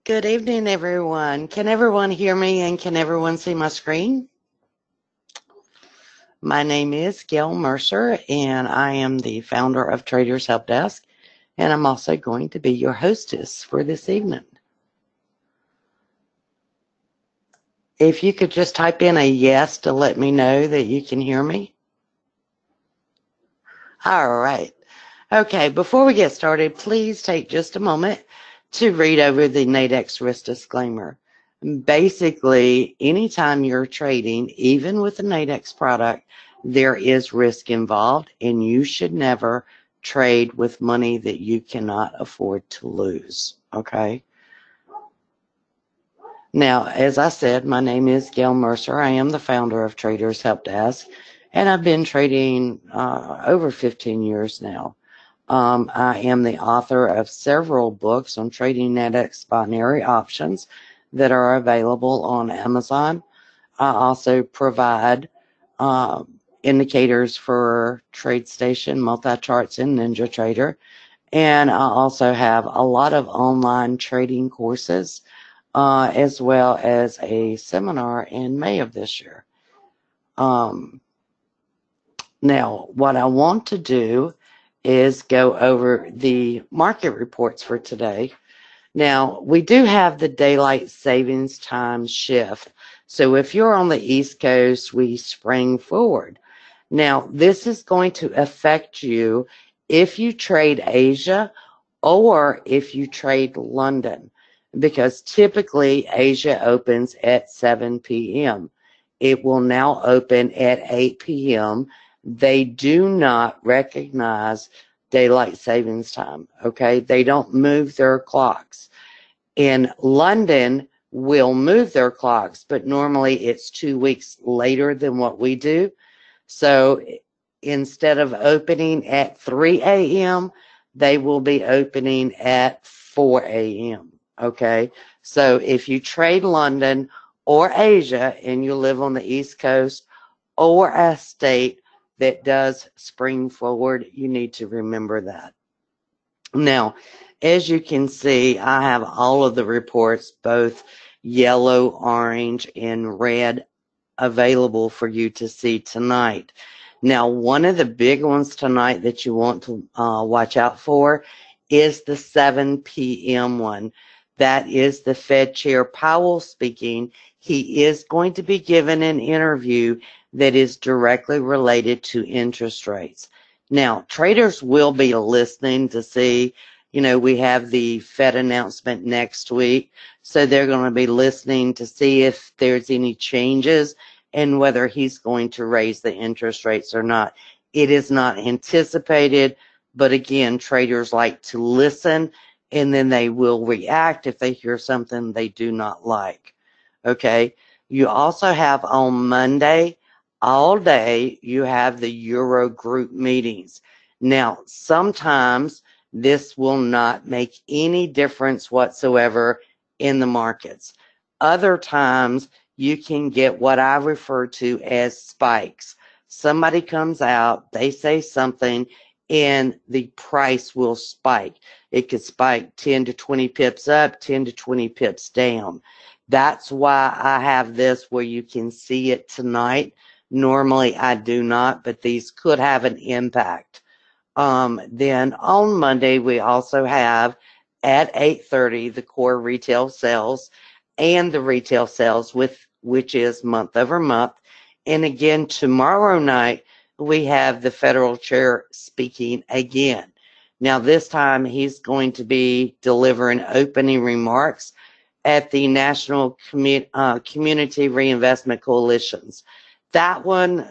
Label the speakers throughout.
Speaker 1: Good evening, everyone. Can everyone hear me and can everyone see my screen? My name is Gail Mercer, and I am the founder of Traders Help Desk, and I'm also going to be your hostess for this evening. If you could just type in a yes to let me know that you can hear me. All right. Okay, before we get started, please take just a moment to read over the Nadex risk disclaimer. Basically, anytime you're trading, even with a Nadex product, there is risk involved, and you should never trade with money that you cannot afford to lose. Okay? Now, as I said, my name is Gail Mercer. I am the founder of Traders Help Desk, and I've been trading over 15 years now. I am the author of several books on trading Nadex binary options that are available on Amazon. I also provide uh, indicators for TradeStation, multi-charts, and NinjaTrader. And I also have a lot of online trading courses, as well as a seminar in May of this year. Um, Now, what I want to do is go over the market reports for today. Now, we do have the daylight savings time shift. So if you're on the East Coast, we spring forward. Now, this is going to affect you if you trade Asia or if you trade London, because typically Asia opens at 7 p.m. It will now open at 8 p.m. They do not recognize daylight savings time, okay? They don't move their clocks. In London, will move their clocks, but normally it's 2 weeks later than what we do. So instead of opening at 3 a.m., they will be opening at 4 a.m. Okay. So if you trade London or Asia and you live on the East Coast or a state that does spring forward, you need to remember that. Now, as you can see, I have all of the reports, both yellow, orange, and red, available for you to see tonight. Now, one of the big ones tonight that you want to watch out for is the 7 p.m. one. That is the Fed Chair Powell speaking. He is going to be given an interview that is directly related to interest rates. Now, traders will be listening to see, we have the Fed announcement next week, so they're going to be listening to see if there's any changes and whether he's going to raise the interest rates or not. It is not anticipated, but again, traders like to listen and then they will react if they hear something they do not like. Okay. You also have on Monday, all day, you have the Euro group meetings. Now, sometimes this will not make any difference whatsoever in the markets. Other times, you can get what I refer to as spikes. Somebody comes out, they say something, and the price will spike. It could spike 10 to 20 pips up, 10 to 20 pips down. That's why I have this where you can see it tonight. Normally I do not, but these could have an impact. Then on Monday, we also have at 8:30 the core retail sales and the retail sales, which is month over month. And again, tomorrow night, we have the federal chair speaking again. Now, this time he's going to be delivering opening remarks at the National Community Reinvestment Coalitions. That one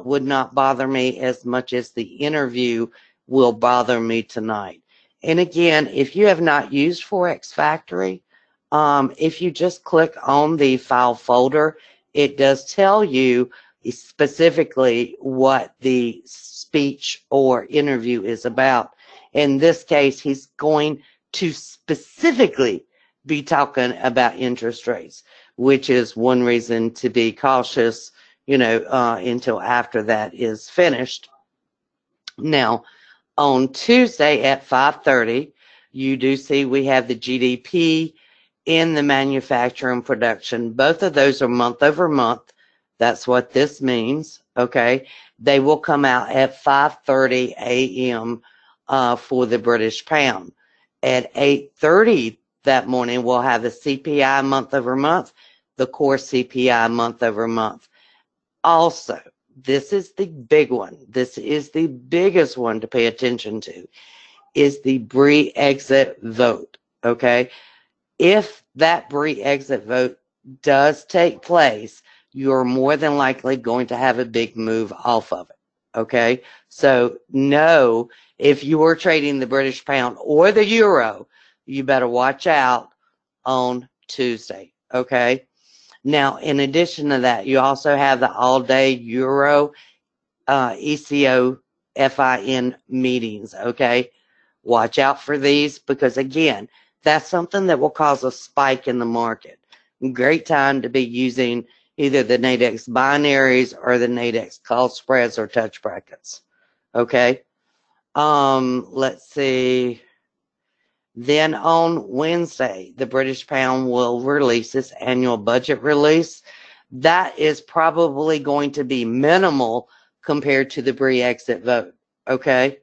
Speaker 1: would not bother me as much as the interview will bother me tonight. And again, if you have not used Forex Factory, if you just click on the file folder, it does tell you specifically what the speech or interview is about. In this case, he's going to specifically be talking about interest rates, which is one reason to be cautious, until after that is finished. Now, on Tuesday at 5:30, you do see we have the GDP in the manufacturing production. Both of those are month over month. That's what this means, okay? They will come out at 5:30 a.m. For the British pound. At 8:30 that morning, we'll have the CPI month over month, the core CPI month over month. Also, this is the big one. This is the biggest one to pay attention to, is the Brexit vote, okay? If that Brexit vote does take place, you're more than likely going to have a big move off of it, okay? So know, if you are trading the British pound or the euro, you better watch out on Tuesday, okay? Now, in addition to that, you also have the all-day euro ECO FIN meetings, okay? Watch out for these, because again, that's something that will cause a spike in the market. Great time to be using either the Nadex binaries or the Nadex call spreads or touch brackets. Okay. Let's see. Then on Wednesday, the British pound will release its annual budget release. That is probably going to be minimal compared to the Brexit vote. Okay.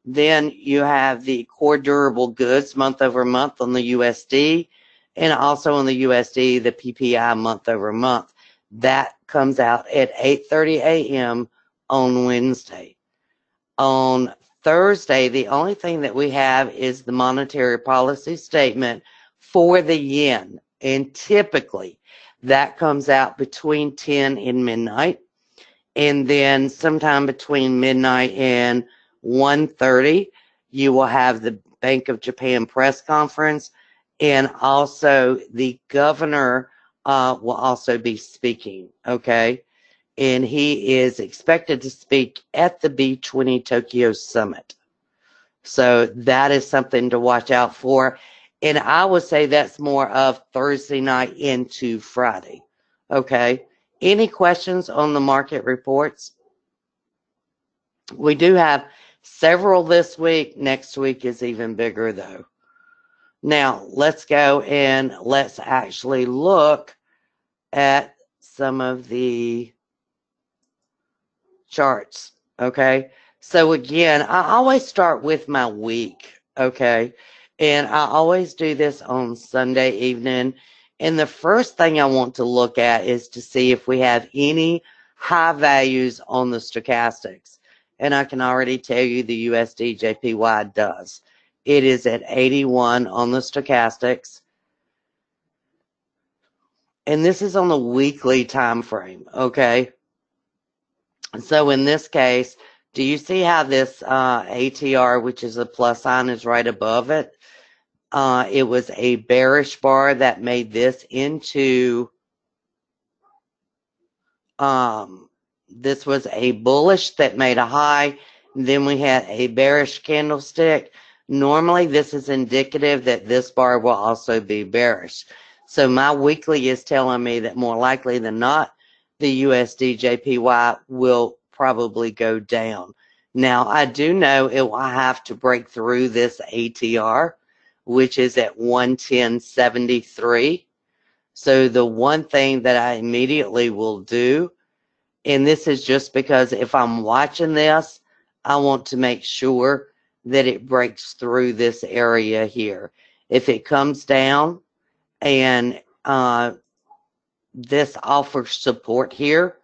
Speaker 1: Then you have the core durable goods month over month on the USD, and also on the USD, the PPI month over month. That comes out at 8:30 a.m. on Wednesday. On Thursday, the only thing that we have is the monetary policy statement for the yen, and typically that comes out between 10 and midnight. And then sometime between midnight and 1:30, you will have the Bank of Japan press conference, and also the governor will also be speaking, okay? And he is expected to speak at the B20 Tokyo Summit. So that is something to watch out for. And I would say that's more of Thursday night into Friday, okay? Any questions on the market reports? We do have several this week. Next week is even bigger, though. Now, let's go and let's actually look at some of the charts, okay? So again, I always start with my week, okay? And I always do this on Sunday evening. And the first thing I want to look at is to see if we have any high values on the stochastics. And I can already tell you the USD JPY does. It is at 81 on the stochastics. And this is on the weekly time frame, okay? So in this case, do you see how this ATR, which is a plus sign, is right above it? It was a bearish bar that made this into, this was a bullish that made a high. Then we had a bearish candlestick. Normally, this is indicative that this bar will also be bearish. So my weekly is telling me that more likely than not, the USD JPY will probably go down. Now, I do know it will have to break through this ATR, which is at 110.73. So the one thing that I immediately will do, and this is just because if I'm watching this, I want to make sure that it breaks through this area here. If it comes down and this offers support here,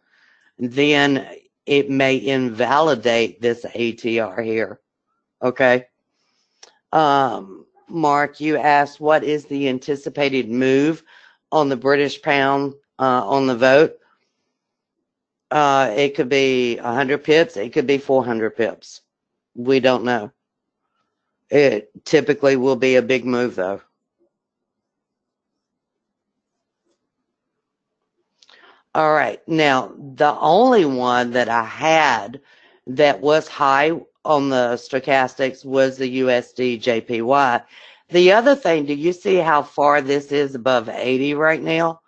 Speaker 1: then it may invalidate this ATR here. Okay. Mark, you asked what is the anticipated move on the British pound on the vote. It could be 100 pips. It could be 400 pips. We don't know. It typically will be a big move, though. All right. Now, the only one that I had that was high on the stochastics was the USD JPY. The other thing, do you see how far this is above 80 right now?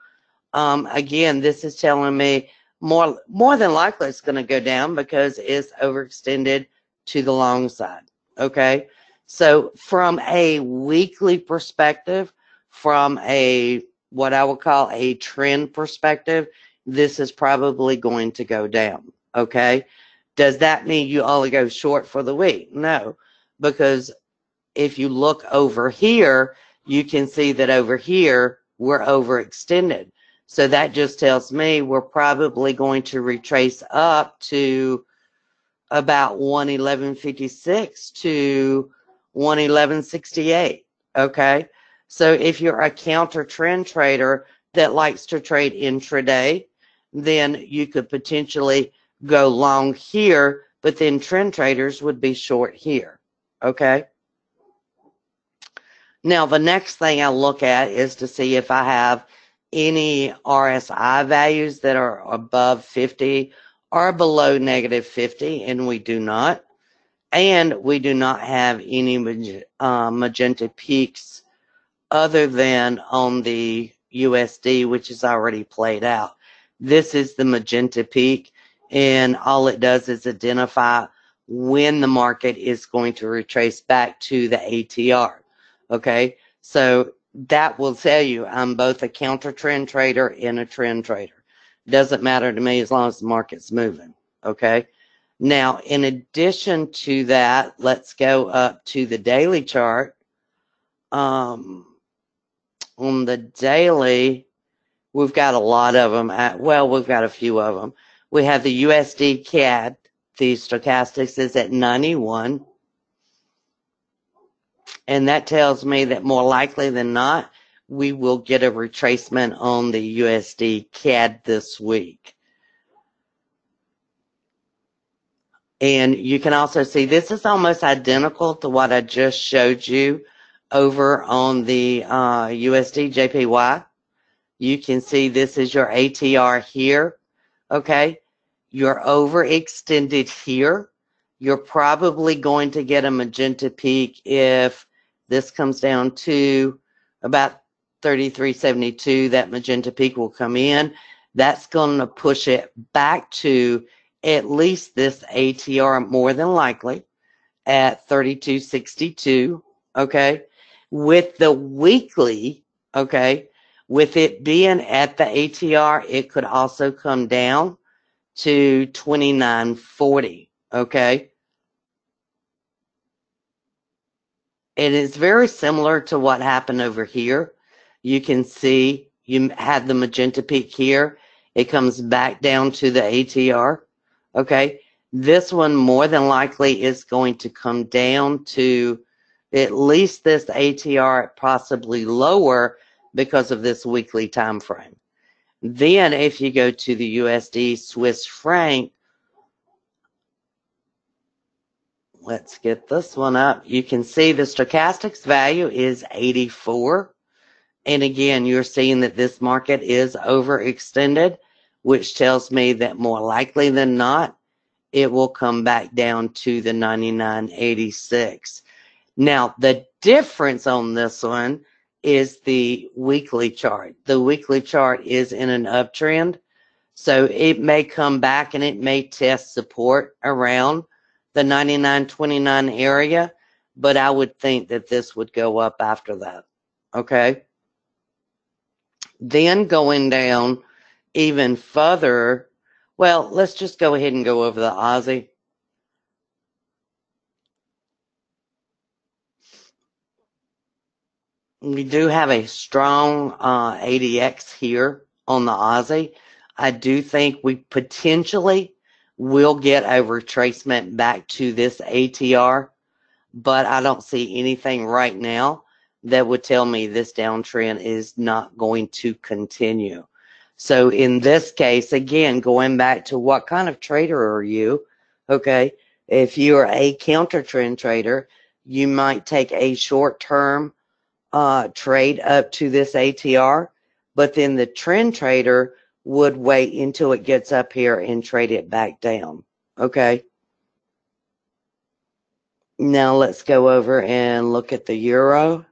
Speaker 1: Again, this is telling me more than likely it's going to go down because it's overextended to the long side. Okay. So from a weekly perspective, from a what I would call a trend perspective, this is probably going to go down. Okay. Does that mean you only go short for the week? No, because if you look over here, you can see that over here we're overextended. So that just tells me we're probably going to retrace up to about 111.56 to 111.68. Okay. So if you're a counter trend trader that likes to trade intraday, then you could potentially go long here, but then trend traders would be short here. Okay. Now, the next thing I look at is to see if I have any RSI values that are above 50 or below negative 50, and we do not. And we do not have any magenta peaks other than on the USD, which is already played out. This is the magenta peak, and all it does is identify when the market is going to retrace back to the ATR. Okay, so that will tell you I'm both a counter trend trader and a trend trader. Doesn't matter to me as long as the market's moving. Okay. Now, in addition to that, let's go up to the daily chart. On the daily, we've got a lot of them. Well, we've got a few of them. We have the USD CAD. The stochastics is at 91. And that tells me that more likely than not, we will get a retracement on the USD CAD this week. And you can also see this is almost identical to what I just showed you over on the USD JPY. You can see this is your ATR here. Okay. You're overextended here. You're probably going to get a magenta peak if this comes down to about 33.72. That magenta peak will come in. That's going to push it back to at least this ATR, more than likely at 32.62. Okay. With the weekly, okay, with it being at the ATR, it could also come down to 29.40. Okay. It is very similar to what happened over here. You can see you had the magenta peak here. It comes back down to the ATR. Okay. This one more than likely is going to come down to at least this ATR, possibly lower because of this weekly time frame. Then if you go to the USD Swiss franc, let's get this one up. You can see the stochastics value is 84. And again, you're seeing that this market is overextended, which tells me that more likely than not, it will come back down to the 99.86. Now, the difference on this one is the weekly chart. The weekly chart is in an uptrend, so it may come back and it may test support around the 99.29 area, but I would think that this would go up after that. Okay. Then going down even further, well, let's just go ahead and go over the Aussie. We do have a strong ADX here on the Aussie. I do think we potentially will get a retracement back to this ATR, but I don't see anything right now that would tell me this downtrend is not going to continue. So in this case, again, going back to what kind of trader are you? Okay, if you're a counter trend trader, you might take a short-term trade up to this ATR, but then the trend trader would wait until it gets up here and trade it back down. Okay. Now let's go over and look at the euro.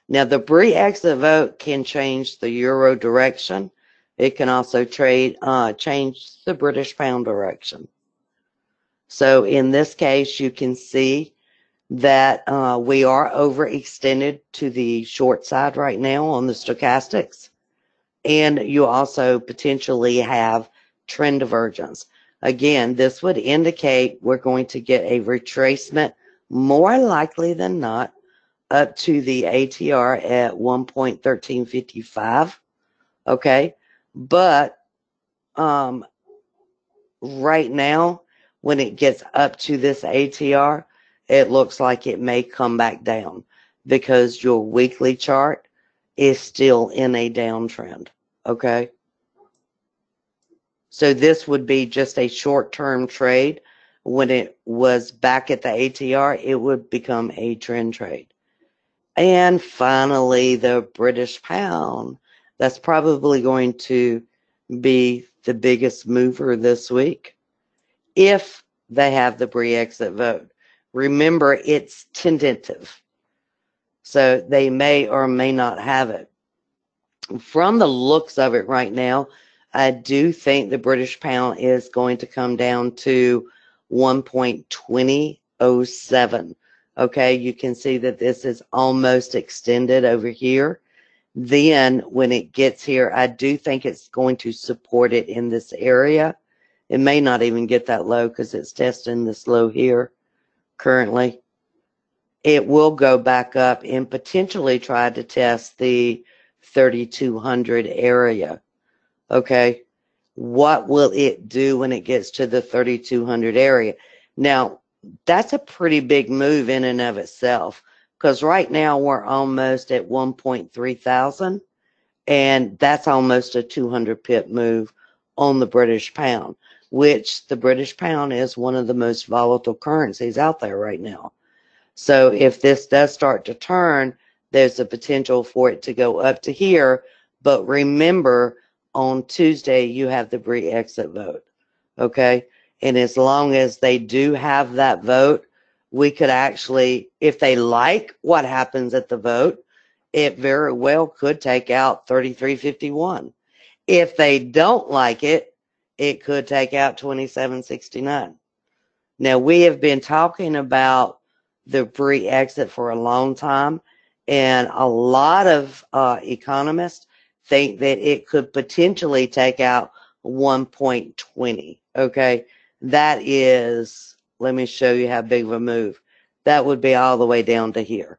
Speaker 1: Now the BRI exit vote can change the euro direction. It can also change the British pound direction. So in this case, you can see that we are overextended to the short side right now on the stochastics. And you also potentially have trend divergence. Again, this would indicate we're going to get a retracement, more likely than not, up to the ATR at 1.1355. Okay. But right now, when it gets up to this ATR, it looks like it may come back down because your weekly chart is still in a downtrend. Okay. So this would be just a short-term trade. When it was back at the ATR, it would become a trend trade. And finally, the British pound. That's probably going to be the biggest mover this week if they have the Brexit vote. Remember, it's tentative. So they may or may not have it. From the looks of it right now, I do think the British pound is going to come down to 1.2007. Okay, you can see that this is almost extended over here. Then when it gets here, I do think it's going to support it in this area. It may not even get that low because it's testing this low here currently. It will go back up and potentially try to test the 3,200 area. Okay. What will it do when it gets to the 3,200 area? Now, that's a pretty big move in and of itself because right now we're almost at 1.3 thousand, and that's almost a 200 pip move on the British pound, which the British pound is one of the most volatile currencies out there right now. So if this does start to turn, there's a potential for it to go up to here. But remember, on Tuesday, you have the Brexit vote. Okay? And as long as they do have that vote, we could actually, if they like what happens at the vote, it very well could take out 33.51. If they don't like it, it could take out 27.69. Now, we have been talking about the Brexit for a long time, and a lot of economists think that it could potentially take out 1.20. Okay, that is, let me show you how big of a move. That would be all the way down to here.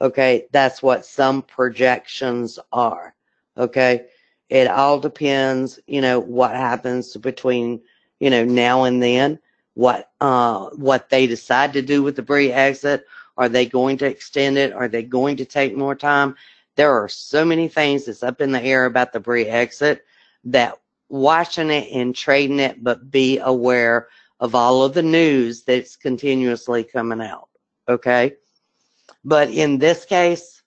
Speaker 1: Okay, that's what some projections are. Okay, it all depends, what happens between, now and then, what they decide to do with the Brexit. Are they going to extend it? Are they going to take more time? There are so many things that's up in the air about the Brexit that watching it and trading it, but be aware of all of the news that's continuously coming out. Okay. But in this case,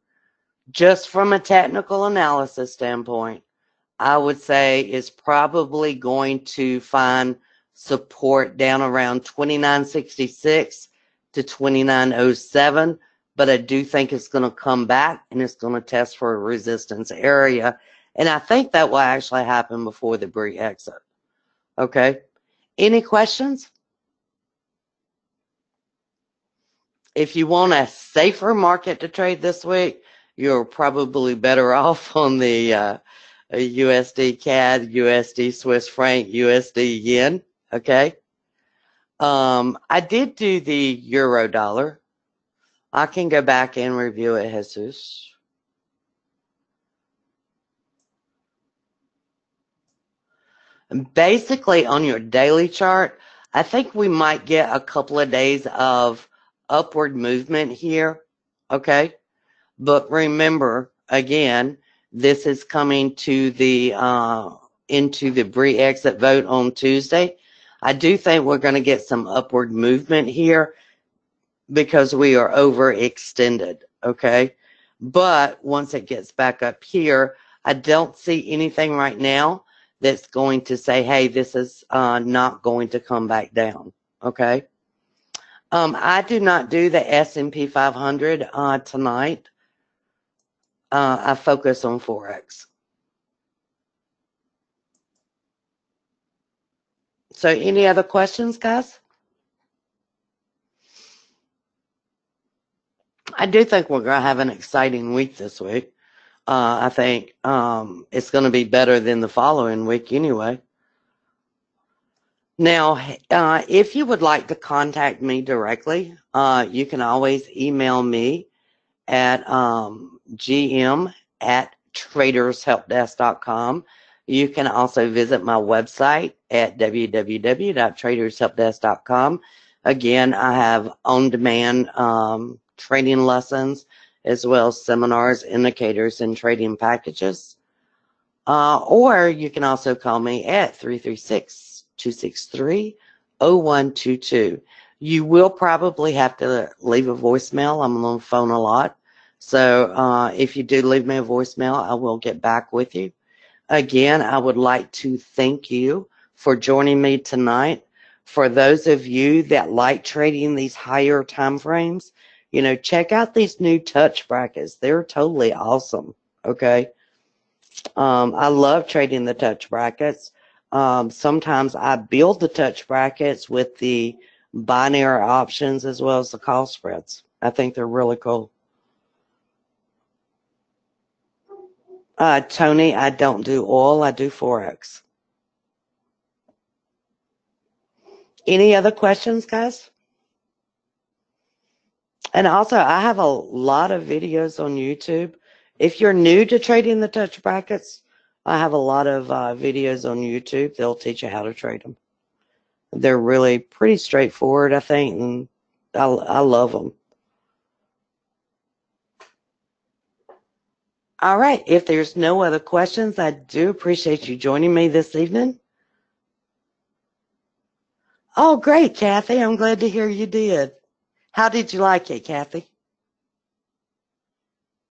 Speaker 1: just from a technical analysis standpoint, I would say it's probably going to find support down around 29.66 to 29.07. But I do think it's going to come back and it's going to test for a resistance area. And I think that will actually happen before the Brexit. Okay. Any questions? If you want a safer market to trade this week, you're probably better off on the USD CAD, USD Swiss franc, USD yen. Okay. I did do the euro dollar. I can go back and review it, Jesus. Basically, on your daily chart, I think we might get a couple of days of upward movement here. Okay. But remember, again, this is coming to the into the Brexit vote on Tuesday. I do think we're going to get some upward movement here because we are overextended, okay? But once it gets back up here, I don't see anything right now that's going to say, hey, this is not going to come back down, okay? I do not do the S&P 500 tonight. I focus on Forex. So any other questions, guys? I do think we're going to have an exciting week this week. I think it's going to be better than the following week anyway. Now, if you would like to contact me directly, you can always email me at gm@tradershelpdesk.com. You can also visit my website at www.tradershelpdesk.com. Again, I have on-demand trading lessons as well as seminars, indicators, and trading packages. Or you can also call me at 336-263-0122. You will probably have to leave a voicemail. I'm on the phone a lot. So if you do leave me a voicemail, I will get back with you. Again, I would like to thank you for joining me tonight. For those of you that like trading these higher time frames, check out these new touch brackets. They're totally awesome. Okay. I love trading the touch brackets. Sometimes I build the touch brackets with the binary options as well as the call spreads. I think they're really cool. Tony, I don't do oil. I do Forex. Any other questions, guys? And also, I have a lot of videos on YouTube. If you're new to trading the touch brackets, I have a lot of videos on YouTube. They'll teach you how to trade them. They're really pretty straightforward, I think, and I love them. All right. If there's no other questions, I do appreciate you joining me this evening. Oh, great, Kathy. I'm glad to hear you did. How did you like it, Kathy?